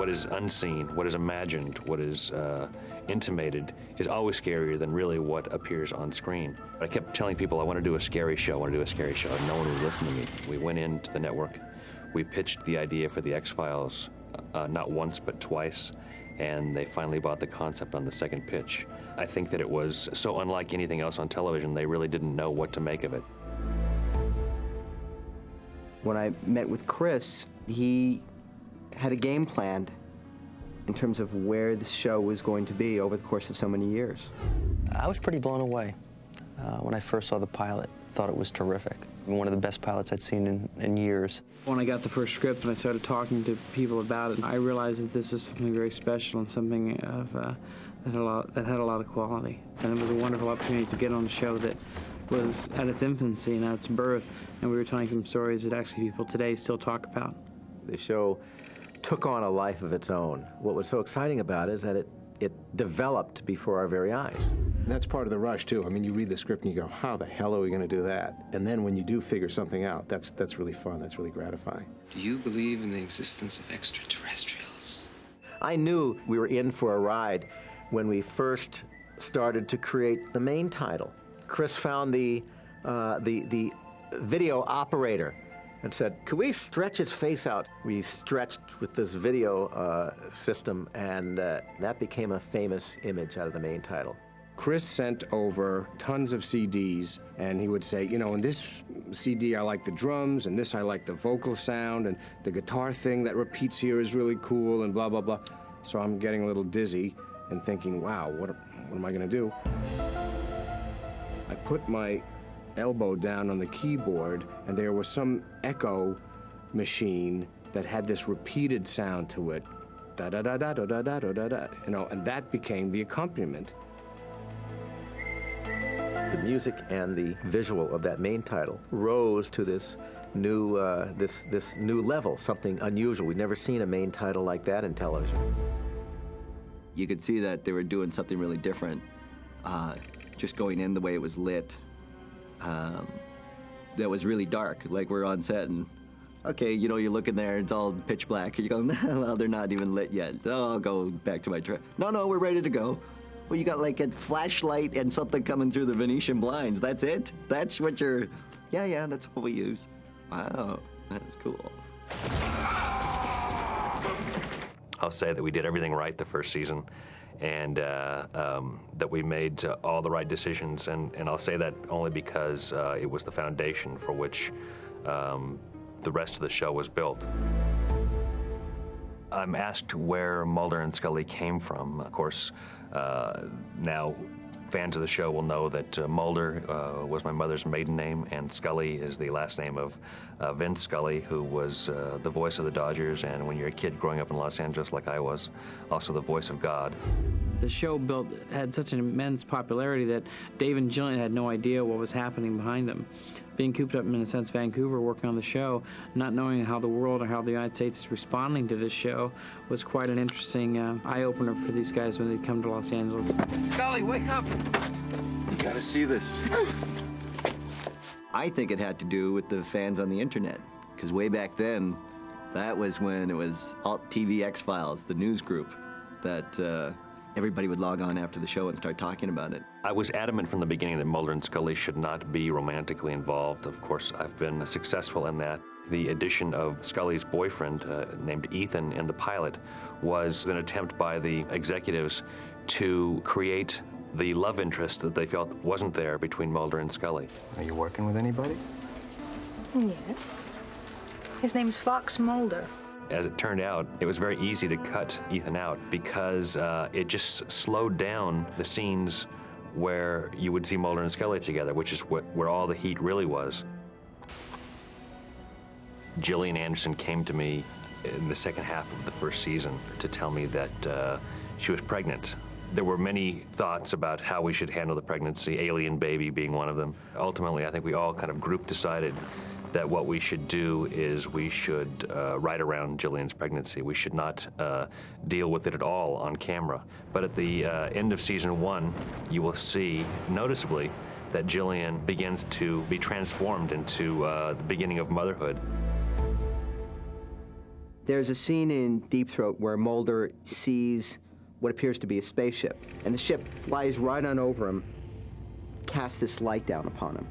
What is unseen, what is imagined, what is intimated is always scarier than really what appears on screen. I kept telling people I want to do a scary show, I want to do a scary show, and no one would listen to me. We went into the network, we pitched the idea for the X-Files not once but twice, and they finally bought the concept on the second pitch. I think that it was so unlike anything else on television, they really didn't know what to make of it. When I met with Chris, he had a game planned in terms of where the show was going to be over the course of so many years. I was pretty blown away when I first saw the pilot. Thought it was terrific. One of the best pilots I'd seen in years. When I got the first script and I started talking to people about it, I realized that this is something very special and something that had a lot of quality. And it was a wonderful opportunity to get on a show that was at its infancy and at its birth, and we were telling some stories that actually people today still talk about. The show took on a life of its own. What was so exciting about it is that it developed before our very eyes. And that's part of the rush, too. I mean, you read the script and you go, how the hell are we going to do that? And then when you do figure something out, that's really fun, that's really gratifying. Do you believe in the existence of extraterrestrials? I knew we were in for a ride when we first started to create the main title. Chris found the video operator and said, could we stretch his face out? We stretched with this video system, and that became a famous image out of the main title. Chris sent over tons of CDs, and he would say, you know, in this CD I like the drums, and this I like the vocal sound, and the guitar thing that repeats here is really cool, and blah, blah, blah. So I'm getting a little dizzy and thinking, wow, what am I gonna do? I put my elbow down on the keyboard, and there was some echo machine that had this repeated sound to it, da da da da da da da da da, you know, and that became the accompaniment. The music and the visual of that main title rose to this new this new level, something unusual. We'd never seen a main title like that in television. You could see that they were doing something really different. Just going in the way it was lit. That was really dark. Like we're on set and, okay, you know, you're looking there, it's all pitch black. And you go, well, they're not even lit yet. Oh, I'll go back to my truck. No, we're ready to go. Well, you got like a flashlight and something coming through the Venetian blinds. That's it? That's what you're, yeah, that's what we use. Wow, that's cool. I'll say that we did everything right the first season, and that we made all the right decisions, and I'll say that only because it was the foundation for which the rest of the show was built. I'm asked where Mulder and Scully came from. Of course, now fans of the show will know that Mulder was my mother's maiden name, and Scully is the last name of Vince Scully, who was the voice of the Dodgers, and when you're a kid growing up in Los Angeles like I was, also the voice of God. The show had such an immense popularity that Dave and Gillian had no idea what was happening behind them. Being cooped up in a sense, Vancouver, working on the show, not knowing how the world or how the United States is responding to this show was quite an interesting eye-opener for these guys when they come to Los Angeles. Scully, wake up! You gotta see this. I think it had to do with the fans on the internet, because way back then, that was when it was Alt TV X-Files, the news group, that everybody would log on after the show and start talking about it. I was adamant from the beginning that Mulder and Scully should not be romantically involved. Of course, I've been successful in that. The addition of Scully's boyfriend, named Ethan, in the pilot was an attempt by the executives to create the love interest that they felt wasn't there between Mulder and Scully. Are you working with anybody? Yes. His name's Fox Mulder. As it turned out, it was very easy to cut Ethan out because it just slowed down the scenes where you would see Mulder and Scully together, which is where all the heat really was. Gillian Anderson came to me in the second half of the first season to tell me that she was pregnant. There were many thoughts about how we should handle the pregnancy, alien baby being one of them. Ultimately, I think we all kind of group decided that what we should do is we should write around Gillian's pregnancy. We should not deal with it at all on camera. But at the end of season 1, you will see noticeably that Gillian begins to be transformed into the beginning of motherhood. There's a scene in Deep Throat where Mulder sees what appears to be a spaceship, and the ship flies right on over him, casts this light down upon him.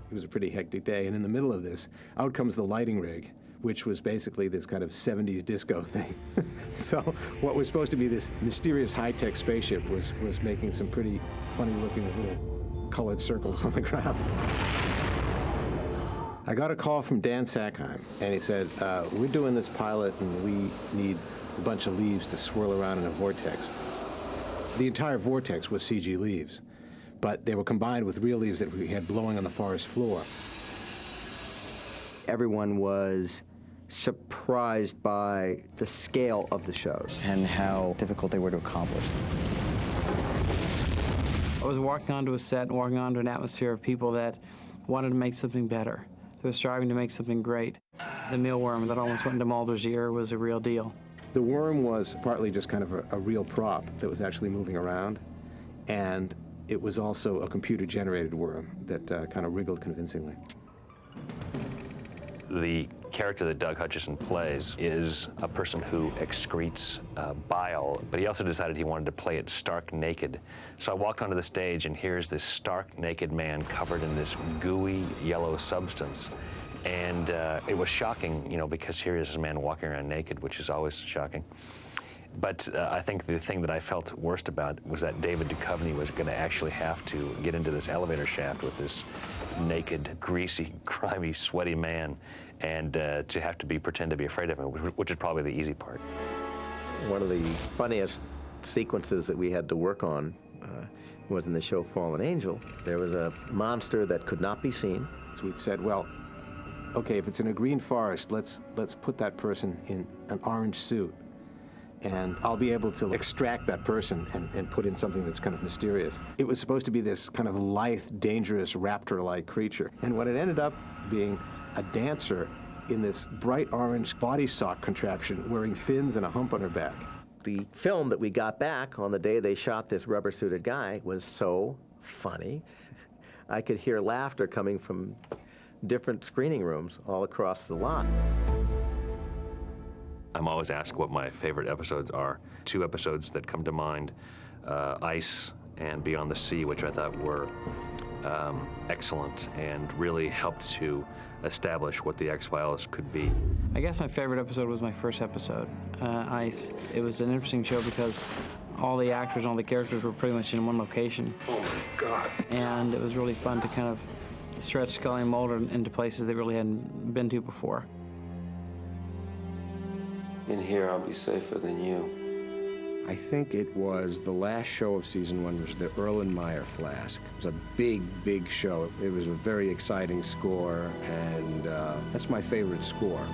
It was a pretty hectic day, and in the middle of this, out comes the lighting rig, which was basically this kind of 70s disco thing. So what was supposed to be this mysterious high-tech spaceship was making some pretty funny-looking little colored circles on the ground. I got a call from Dan Sackheim, and he said, we're doing this pilot, and we need a bunch of leaves to swirl around in a vortex. The entire vortex was CG leaves, but they were combined with real leaves that we had blowing on the forest floor. Everyone was surprised by the scale of the shows. And how difficult they were to accomplish. I was walking onto a set and walking onto an atmosphere of people that wanted to make something better. They were striving to make something great. The mealworm that almost went into Mulder's ear was a real deal. The worm was partly just kind of a real prop that was actually moving around, and it was also a computer-generated worm that kind of wriggled convincingly. The character that Doug Hutchison plays is a person who excretes bile, but he also decided he wanted to play it stark naked. So I walked onto the stage, and here's this stark naked man covered in this gooey yellow substance. And it was shocking, you know, because here is this man walking around naked, which is always shocking. But I think the thing that I felt worst about was that David Duchovney was going to actually have to get into this elevator shaft with this naked, greasy, grimy, sweaty man, and to have to pretend to be afraid of him, which is probably the easy part. One of the funniest sequences that we had to work on was in the show Fallen Angel. There was a monster that could not be seen. So we'd said, well, okay, if it's in a green forest, let's put that person in an orange suit, and I'll be able to extract that person and put in something that's kind of mysterious. It was supposed to be this kind of lithe, dangerous, raptor-like creature. And what it ended up being a dancer in this bright orange body sock contraption wearing fins and a hump on her back. The film that we got back on the day they shot this rubber-suited guy was so funny. I could hear laughter coming from different screening rooms all across the lot. I'm always asked what my favorite episodes are. Two episodes that come to mind, Ice and Beyond the Sea, which I thought were excellent and really helped to establish what the X-Files could be. I guess my favorite episode was my first episode, Ice. It was an interesting show because all the actors and all the characters were pretty much in one location. Oh my God. And it was really fun to kind of stretch Scully and Mulder into places they really hadn't been to before. In here, I'll be safer than you. I think it was the last show of season 1 was the Erlenmeyer Flask. It was a big, big show. It was a very exciting score, and that's my favorite score.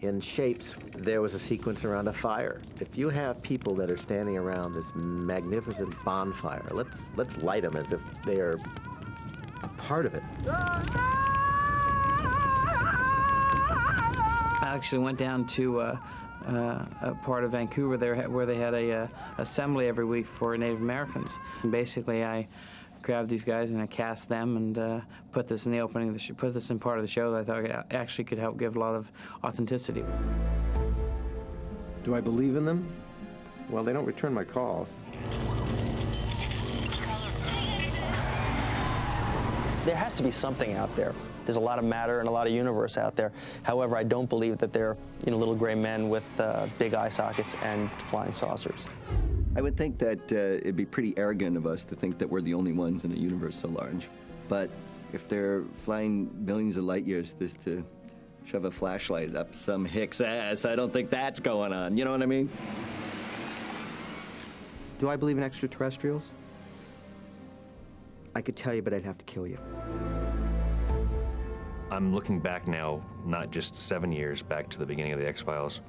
In Shapes, there was a sequence around a fire. If you have people that are standing around this magnificent bonfire, let's light them as if they are a part of it. I actually went down to a part of Vancouver there where they had a assembly every week for Native Americans. And basically, I grabbed these guys and I cast them and put this in the opening of the show, put this in part of the show that I thought actually could help give a lot of authenticity. Do I believe in them? Well, they don't return my calls. There has to be something out there. There's a lot of matter and a lot of universe out there. However, I don't believe that they're, little gray men with big eye sockets and flying saucers. I would think that it'd be pretty arrogant of us to think that we're the only ones in a universe so large. But if they're flying billions of light years just to shove a flashlight up some hick's ass, I don't think that's going on. You know what I mean? Do I believe in extraterrestrials? I could tell you, but I'd have to kill you. I'm looking back now, not just 7 years back to the beginning of the X-Files,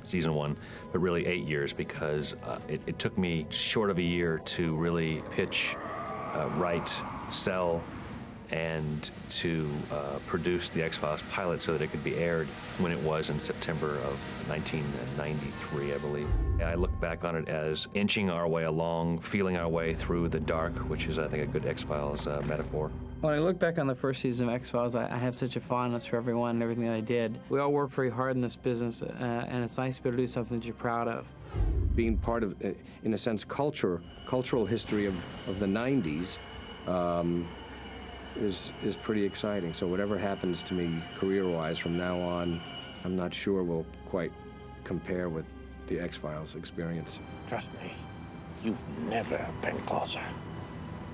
season 1, but really 8 years, because it took me short of a year to really pitch, write, sell, and to produce the X-Files pilot so that it could be aired when it was in September of 1993, I believe. I look back on it as inching our way along, feeling our way through the dark, which is, I think, a good X-Files metaphor. When I look back on the first season of X-Files, I have such a fondness for everyone and everything that I did. We all work very hard in this business, and it's nice to be able to do something that you're proud of. Being part of, in a sense, cultural history of the 90s is pretty exciting. So whatever happens to me career-wise from now on, I'm not sure will quite compare with the X-Files experience. Trust me, you've never been closer.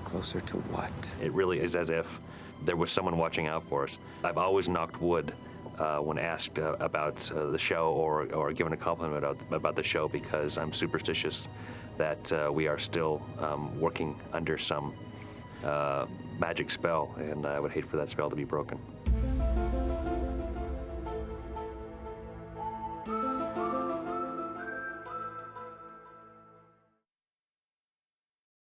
Closer to what? It really is as if there was someone watching out for us. I've always knocked wood when asked about the show or given a compliment about the show, because I'm superstitious that we are still working under some magic spell, and I would hate for that spell to be broken.